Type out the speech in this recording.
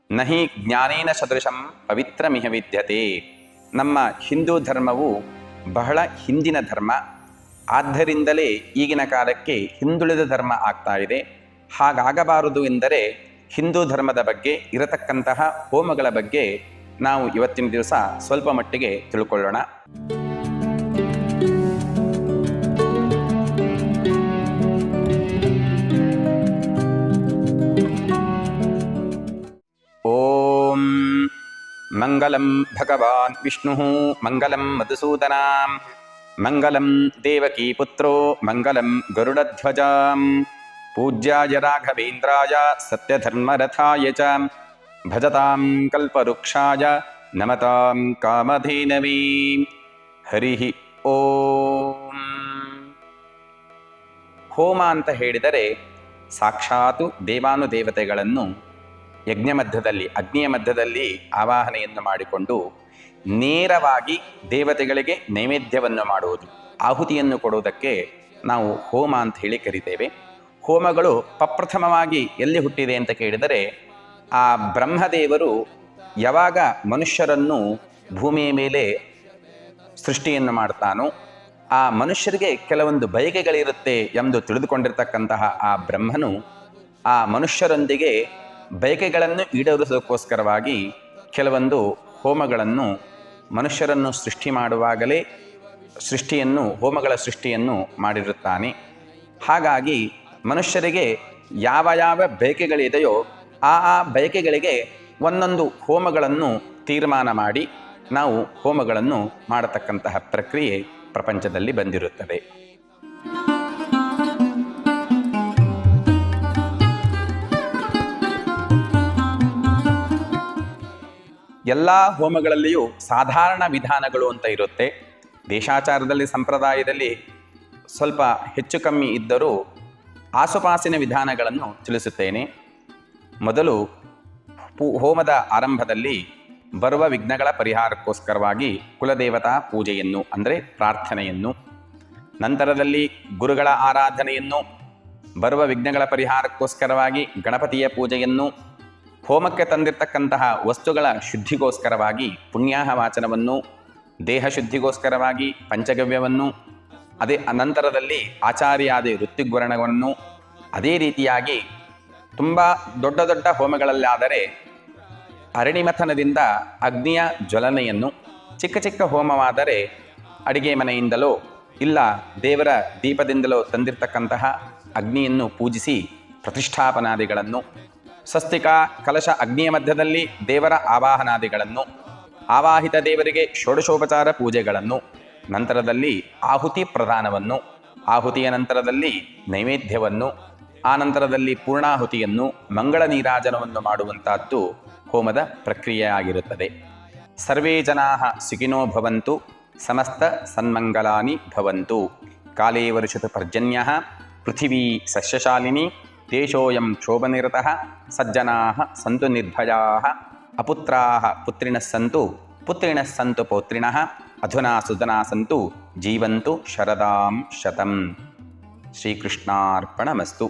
ನಹಿ ಜ್ಞಾನೇನ ಸದೃಶಂ ಪವಿತ್ರಮಿಹ ವಿದ್ಯತೆ. ನಮ್ಮ ಹಿಂದೂ ಧರ್ಮವು ಬಹಳ ಹಿಂದಿನ ಧರ್ಮ, ಆದ್ದರಿಂದಲೇ ಈಗಿನ ಕಾಲಕ್ಕೆ ಹಿಂದುಳಿದ ಧರ್ಮ ಆಗ್ತಾ ಇದೆ. ಹಾಗಾಗಬಾರದು ಎಂದರೆ ಹಿಂದೂ ಧರ್ಮದ ಬಗ್ಗೆ ಇರತಕ್ಕಂತಹ ಹೋಮಗಳ ಬಗ್ಗೆ ನಾವು ಇವತ್ತಿನ ದಿವಸ ಸ್ವಲ್ಪ ಮಟ್ಟಿಗೆ ತಿಳ್ಕೊಳ್ಳೋಣ. ಓಂ ಮಂಗಲಂ ಭಗವಾನ್ ವಿಷ್ಣು ಮಂಗಲಂ ಮಧುಸೂದನಾಂ ಮಂಗಲಂ ದೇವಕೀ ಪುತ್ರೋ ಮಂಗಲಂ ಗರುಡಧ್ವಜ ಪೂಜ್ಯಾಯ ರಾಘವೇಂದ್ರಾಯ ಸತ್ಯಧರ್ಮರಥಾಯ ಚ ಭಜತಾಂ ಕಲ್ಪವೃಕ್ಷಾಯ ನಮತಾಂ ಕಾಮಧೇನವೇ. ಹರಿ ಓಂ. ಹೋಮ ಅಂತ ಹೇಳಿದರೆ ಸಾಕ್ಷಾತ್ ದೇವಾನುದೇವತೆಗಳನ್ನು ಯಜ್ಞ ಮಧ್ಯದಲ್ಲಿ, ಅಗ್ನಿಯ ಮಧ್ಯದಲ್ಲಿ ಆವಾಹನೆಯನ್ನು ಮಾಡಿಕೊಂಡು ನೇರವಾಗಿ ದೇವತೆಗಳಿಗೆ ನೈವೇದ್ಯವನ್ನು ಮಾಡುವುದು, ಆಹುತಿಯನ್ನು ಕೊಡುವುದಕ್ಕೆ ನಾವು ಹೋಮ ಅಂತ ಹೇಳಿ ಕರಿತೇವೆ. ಹೋಮಗಳು ಪ್ರಪ್ರಥಮವಾಗಿ ಎಲ್ಲಿ ಹುಟ್ಟಿದೆ ಅಂತ ಕೇಳಿದರೆ, ಆ ಬ್ರಹ್ಮದೇವರು ಯಾವಾಗ ಮನುಷ್ಯರನ್ನು ಭೂಮಿಯ ಮೇಲೆ ಸೃಷ್ಟಿಯನ್ನು ಮಾಡ್ತಾನೋ, ಆ ಮನುಷ್ಯರಿಗೆ ಕೆಲವೊಂದು ಬಯಕೆಗಳಿರುತ್ತೆ ಎಂದು ತಿಳಿದುಕೊಂಡಿರ್ತಕ್ಕಂತಹ ಆ ಬ್ರಹ್ಮನು ಆ ಮನುಷ್ಯರೊಂದಿಗೆ ಬಯಕೆಗಳನ್ನು ಈಡೇರಿಸೋದಕ್ಕೋಸ್ಕರವಾಗಿ ಕೆಲವೊಂದು ಹೋಮಗಳನ್ನು ಮನುಷ್ಯರನ್ನು ಸೃಷ್ಟಿ ಮಾಡುವಾಗಲೇ ಹೋಮಗಳ ಸೃಷ್ಟಿಯನ್ನು ಮಾಡಿರುತ್ತಾನೆ. ಹಾಗಾಗಿ ಮನುಷ್ಯರಿಗೆ ಯಾವ ಯಾವ ಬಯಕೆಗಳಿದೆಯೋ ಆ ಬಯಕೆಗಳಿಗೆ ಒಂದೊಂದು ಹೋಮಗಳನ್ನು ತೀರ್ಮಾನ ಮಾಡಿ ನಾವು ಹೋಮಗಳನ್ನು ಮಾಡತಕ್ಕಂತಹ ಪ್ರಕ್ರಿಯೆ ಪ್ರಪಂಚದಲ್ಲಿ ಬಂದಿರುತ್ತದೆ. ಎಲ್ಲ ಹೋಮಗಳಲ್ಲಿಯೂ ಸಾಧಾರಣ ವಿಧಾನಗಳು ಅಂತ ಇರುತ್ತೆ. ದೇಶಾಚಾರದಲ್ಲಿ, ಸಂಪ್ರದಾಯದಲ್ಲಿ ಸ್ವಲ್ಪ ಹೆಚ್ಚು ಕಮ್ಮಿ ಇದ್ದರೂ ಆಸುಪಾಸಿನ ವಿಧಾನಗಳನ್ನು ತಿಳಿಸುತ್ತೇನೆ. ಮೊದಲು ಹೋಮದ ಆರಂಭದಲ್ಲಿ ಬರುವ ವಿಘ್ನಗಳ ಪರಿಹಾರಕ್ಕೋಸ್ಕರವಾಗಿ ಕುಲದೇವತಾ ಪೂಜೆಯನ್ನು ಅಂದರೆ ಪ್ರಾರ್ಥನೆಯನ್ನು, ನಂತರದಲ್ಲಿ ಗುರುಗಳ ಆರಾಧನೆಯನ್ನು, ಬರುವ ವಿಘ್ನಗಳ ಪರಿಹಾರಕ್ಕೋಸ್ಕರವಾಗಿ ಗಣಪತಿಯ ಪೂಜೆಯನ್ನು, ಹೋಮಕ್ಕೆ ತಂದಿರತಕ್ಕಂತಹ ವಸ್ತುಗಳ ಶುದ್ಧಿಗೋಸ್ಕರವಾಗಿ ಪುಣ್ಯಾಹ ವಾಚನವನ್ನು, ದೇಹ ಶುದ್ಧಿಗೋಸ್ಕರವಾಗಿ ಪಂಚಗವ್ಯವನ್ನು, ಅದೇ ಅನಂತರದಲ್ಲಿ ಆಚಾರ್ಯಾದಿ ಋತ್ವಿಗ್ವರ್ಣವನ್ನು, ಅದೇ ರೀತಿಯಾಗಿ ತುಂಬ ದೊಡ್ಡ ದೊಡ್ಡ ಹೋಮಗಳಲ್ಲಾದರೆ ಅರಣಿಮಥನದಿಂದ ಅಗ್ನಿಯ ಜ್ವಲನೆಯನ್ನು, ಚಿಕ್ಕ ಚಿಕ್ಕ ಹೋಮವಾದರೆ ಅಡಿಗೆ ಮನೆಯಿಂದಲೋ ಇಲ್ಲ ದೇವರ ದೀಪದಿಂದಲೋ ತಂದಿರತಕ್ಕಂತಹ ಅಗ್ನಿಯನ್ನು ಪೂಜಿಸಿ ಪ್ರತಿಷ್ಠಾಪನಾದಿಗಳನ್ನು, ಸ್ವಸ್ತಿಕ ಕಲಶ ಅಗ್ನಿಯ ಮಧ್ಯದಲ್ಲಿ ದೇವರ ಆವಾಹನಾದಿಗಳನ್ನು, ಆವಾಹಿತ ದೇವರಿಗೆ ಷೋಡಶೋಪಚಾರ ಪೂಜೆಗಳನ್ನು, ನಂತರದಲ್ಲಿ ಆಹುತಿ ಪ್ರದಾನವನ್ನು, ಆಹುತಿಯ ನಂತರದಲ್ಲಿ ನೈವೇದ್ಯವನ್ನು, ಆನಂತರದಲ್ಲಿ ಪೂರ್ಣಾಹುತಿಯನ್ನು, ಮಂಗಳ ನೀರಾಜನವನ್ನು ಮಾಡುವಂತಹದ್ದು ಹೋಮದ ಪ್ರಕ್ರಿಯೆಯಾಗಿರುತ್ತದೆ. ಸರ್ವೇ ಜನಾಃ ಸುಖಿನೋ ಭವಂತು, ಸಮಸ್ತ ಸನ್ಮಂಗಲಾನಿ ಭವಂತು, ಕಾಲೇ ವರ್ಷತು ಪರ್ಜನ್ಯಃ, ಪೃಥಿವೀ ಸಸ್ಯಶಾಲಿನಿ, ದೇಶೋಯಂ ಕ್ಷೋಭನಿರತಃ, ಸಜ್ಜನಾಃ ಸಂತು ನಿರ್ಭಯಾಃ, ಅಪುತ್ರಾಃ ಪುತ್ರಿಣಃ ಸಂತು, ಪುತ್ರಿಣಃ ಸಂತು ಪೌತ್ರಿಣಃ, ಅಧುನಾ ಸುಧನಾ ಸಂತು, ಜೀವಂತು ಶರದಾಂ ಶತಂ. ಶ್ರೀಕೃಷ್ಣಾರ್ಪಣಮಸ್ತು.